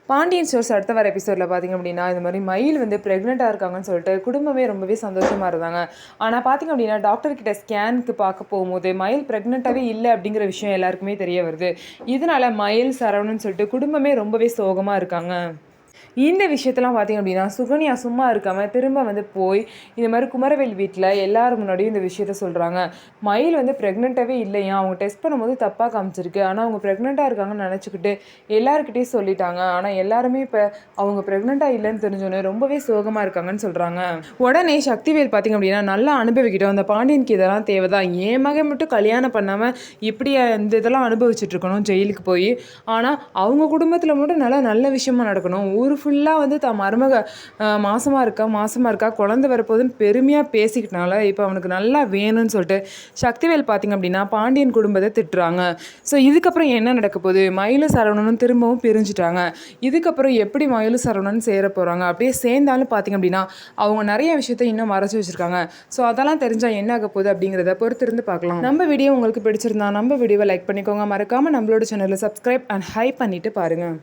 Pandian stores அடுத்த வர எபிசோடில் பார்த்திங்க அப்படின்னா இந்த மாதிரி மயில் வந்து ப்ரெக்னெண்ட்டாக இருக்காங்கன்னு சொல்லிட்டு குடும்பமே ரொம்பவே சந்தோஷமாக இருந்தாங்க. ஆனால் பார்த்திங்க அப்படின்னா டாக்டர்கிட்ட ஸ்கேனுக்கு பார்க்க போகும்போது மயில் ப்ரெக்னெண்ட்டாகவே இல்லை அப்படிங்கிற விஷயம் எல்லாருக்குமே தெரிய வருது. இதனால் மயில் சரவணன்னு சொல்லிட்டு குடும்பமே ரொம்பவே சோகமாக இருக்காங்க. இந்த விஷயத்தெல்லாம் பார்த்திங்க அப்படின்னா சுகன்யா சும்மா இருக்காமல் திரும்ப வந்து போய் இந்த மாதிரி குமரவேல் வீட்டில் எல்லாரும் முன்னாடியும் இந்த விஷயத்த சொல்கிறாங்க. மயில் வந்து ப்ரெக்னெண்ட்டாகவே இல்லையா, அவங்க டெஸ்ட் பண்ணும்போது தப்பாக காமிச்சிருக்கு, ஆனால் அவங்க ப்ரெக்னெண்ட்டாக இருக்காங்கன்னு நினச்சிக்கிட்டு எல்லாருக்கிட்டையும் சொல்லிட்டாங்க. ஆனால் எல்லாருமே இப்போ அவங்க ப்ரெக்னெண்ட்டாக இல்லைன்னு தெரிஞ்சோன்னே ரொம்பவே சோகமாக இருக்காங்கன்னு சொல்கிறாங்க. உடனே சக்திவேல் பார்த்திங்க அப்படின்னா நல்லா அனுபவிக்கிட்டோம், அந்த பாண்டியனுக்கு இதெல்லாம் தேவைதான், என் மகன் மட்டும் கல்யாணம் பண்ணாமல் இப்படி இந்த இதெல்லாம் அனுபவிச்சுட்டு இருக்கணும் ஜெயிலுக்கு போய், ஆனால் அவங்க குடும்பத்தில் மட்டும் நல்ல விஷயமா நடக்கணும், ஊர் ஃபுல்லாக வந்து தான் மருமக மாசமாக இருக்கா குழந்தை வரப்போகுதுன்னு பெருமையாக பேசிக்கிட்டனால இப்போ அவனுக்கு நல்லா வேணும்னு சொல்லிட்டு சக்திவேல் பார்த்திங்க அப்படின்னா பாண்டியன் குடும்பத்தை திட்டுறாங்க. ஸோ இதுக்கப்புறம் என்ன நடக்க போகுது, மயிலும் சரவணனும் திரும்பவும் பிரிஞ்சுட்டாங்க. இதுக்கப்புறம் எப்படி மயிலும் சரவணன் சேர போகிறாங்க, அப்படியே சேர்ந்தாலும் பார்த்திங்க அப்படின்னா அவங்க நிறைய விஷயத்த இன்னும் மறைச்சி வச்சுருக்காங்க. ஸோ அதெல்லாம் தெரிஞ்சால் என்ன ஆக போகுது அப்படிங்கிறத பொறுத்திருந்து பார்க்கலாம். நம்ம வீடியோ உங்களுக்கு பிடிச்சிருந்தா நம்ம வீடியோவை லைக் பண்ணிக்கோங்க, மறக்காமல் நம்மளோட சேனலில் சப்ஸ்கிரைப் அண்ட் ஹைப் பண்ணிவிட்டு பாருங்கள்.